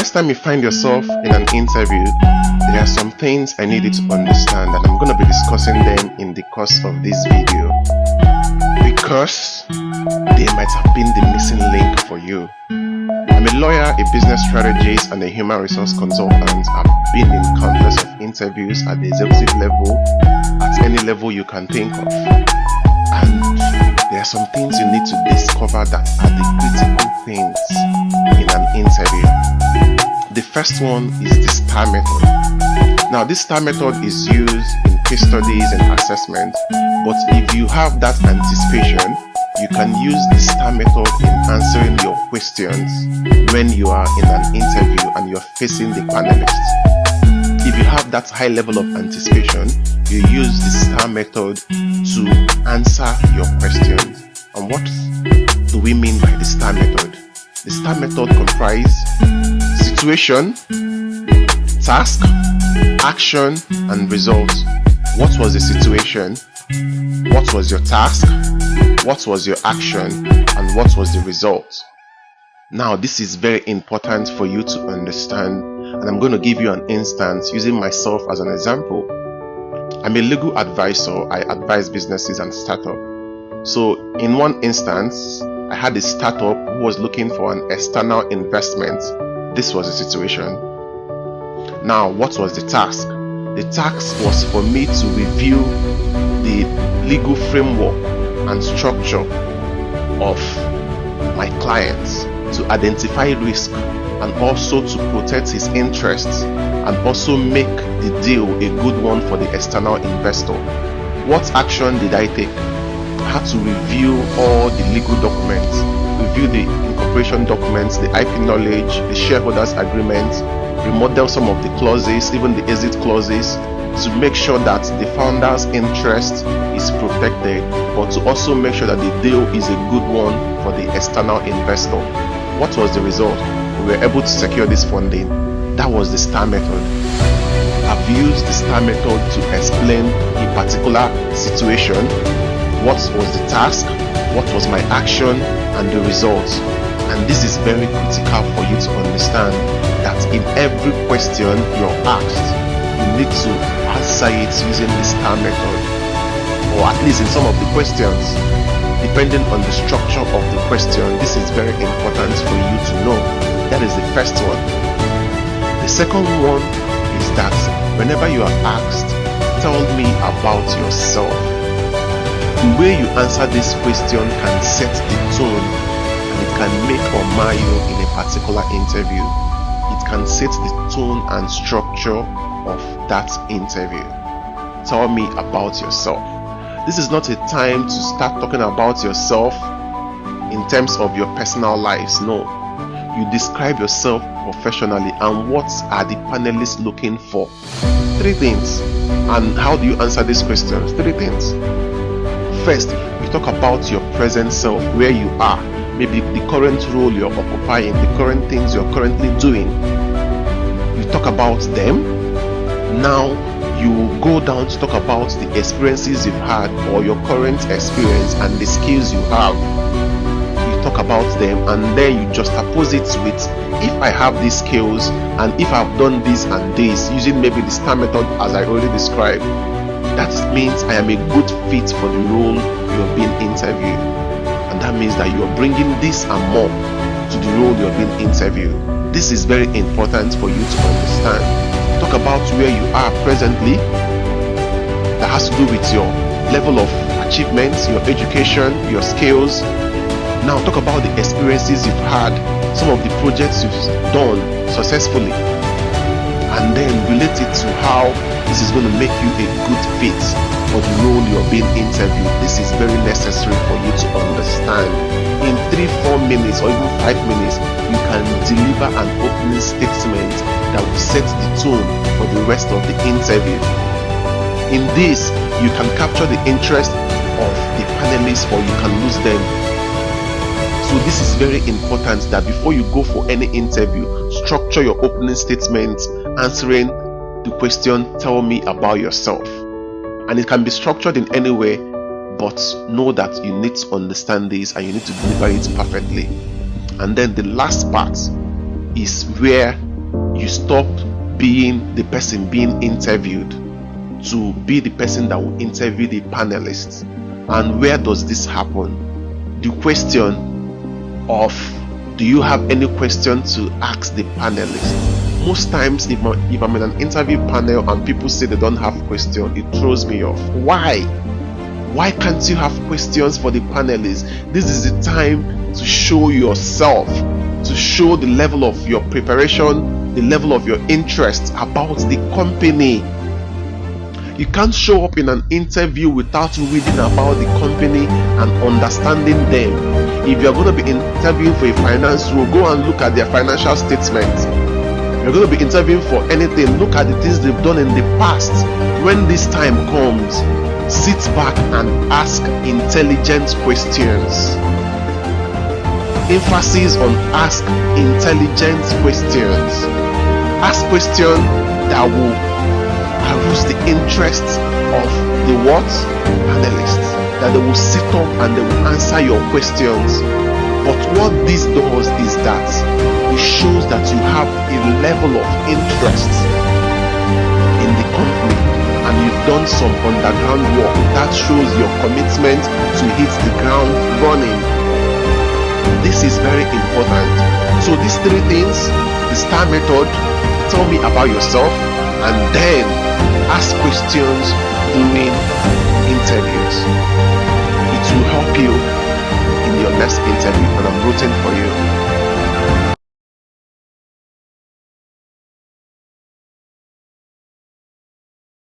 next time you find yourself in an interview, there are some things I need you to understand, and I'm going to be discussing them in the course of this video, because they might have been the missing link for you. I'm a lawyer, a business strategist, and a human resource consultant. I've been in countless of interviews at the executive level, at any level you can think of. And there are some things you need to discover that are the critical things in an interview. The first one is the STAR method. Now, this STAR method is used in case studies and assessment, but if you have that anticipation, you can use the STAR method in answering your questions when you are in an interview and you're facing the panelists. If you have that high level of anticipation, you use the STAR method to answer your questions. And what do we mean by the STAR method? The STAR method comprises situation, task, action, and result. What was the situation? What was your task? What was your action? And what was the result? Now, this is very important for you to understand, and I'm going to give you an instance using myself as an example. I'm a legal advisor. I advise businesses and startups. So in one instance, I had a startup who was looking for an external investment. This was the situation. Now, what was the task? The task was for me to review the legal framework and structure of my clients, to identify risk and also to protect his interests, and also make the deal a good one for the external investor. What action did I take? I had to review all the legal documents, review the incorporation documents, the IP knowledge, the shareholders agreement, remodel some of the clauses, even the exit clauses, to make sure that the founder's interest is protected, but to also make sure that the deal is a good one for the external investor. What was the result? We were able to secure this funding. That was the STAR method. I've used the STAR method to explain a particular situation. What was the task? What was my action? And the results. And this is very critical for you to understand that in every question you're asked, you need to answer it using the STAR method, or at least in some of the questions, depending on the structure of the question. This is very important for you to know. That is the first one. The second one is that whenever you are asked, tell me about yourself, the way you answer this question can set the tone, and it can make or mar you in a particular interview. It can set the tone and structure of that interview. Tell me about yourself. This is not a time to start talking about yourself in terms of your personal lives. No. You describe yourself professionally, and what are the panelists looking for? 3 things. And how do you answer these questions? 3 things. First, you talk about your present self, where you are, maybe the current role you're occupying, the current things you're currently doing. You talk about them. Now you go down to talk about the experiences you've had, or your current experience and the skills you have. You talk about them, and then you juxtapose it with, if I have these skills and if I've done this and this, using maybe the STAR method as I already described, that means I am a good fit for the role you're being interviewed. And that means that you're bringing this and more to the role you're being interviewed. This is very important for you to understand. Talk about where you are presently. That has to do with your level of achievements, your education, your skills. Now talk about the experiences you've had, some of the projects you've done successfully, and then relate it to how this is going to make you a good fit for the role you're being interviewed. This is very necessary for you to understand. In 3-4 minutes or even 5 minutes, you can deliver an opening statement that will set the tone for the rest of the interview. In this, you can capture the interest of the panelists, or you can lose them. So this is very important, that before you go for any interview, structure your opening statement answering the question, tell me about yourself. And it can be structured in any way, but know that you need to understand this and you need to deliver it perfectly. And then the last part is where you stop being the person being interviewed to be the person that will interview the panelists. And where does this happen? The question of, do you have any question to ask the panelists? Most times if I'm in an interview panel and people say they don't have questions, it throws me off. Why can't you have questions for the panelists? This is the time to show yourself, to show the level of your preparation, the level of your interest about the company. You can't show up in an interview without reading about the company and understanding them. If you're going to be interviewing for a finance role, go and look at their financial statements. You're going to be interviewing for anything, look at the things they've done in the past. When this time comes, sit back and ask intelligent questions. Emphasis on ask intelligent questions. Ask questions that will arouse the interest of the panelists, that they will sit up and they will answer your questions. But what this does is that it shows that you have a level of interest in the company and you've done some underground work that shows your commitment to hit the ground running. This is very important. So these three things, the STAR method, tell me about yourself, and then ask questions during interviews. It will help you in your next interview, and I'm rooting for you.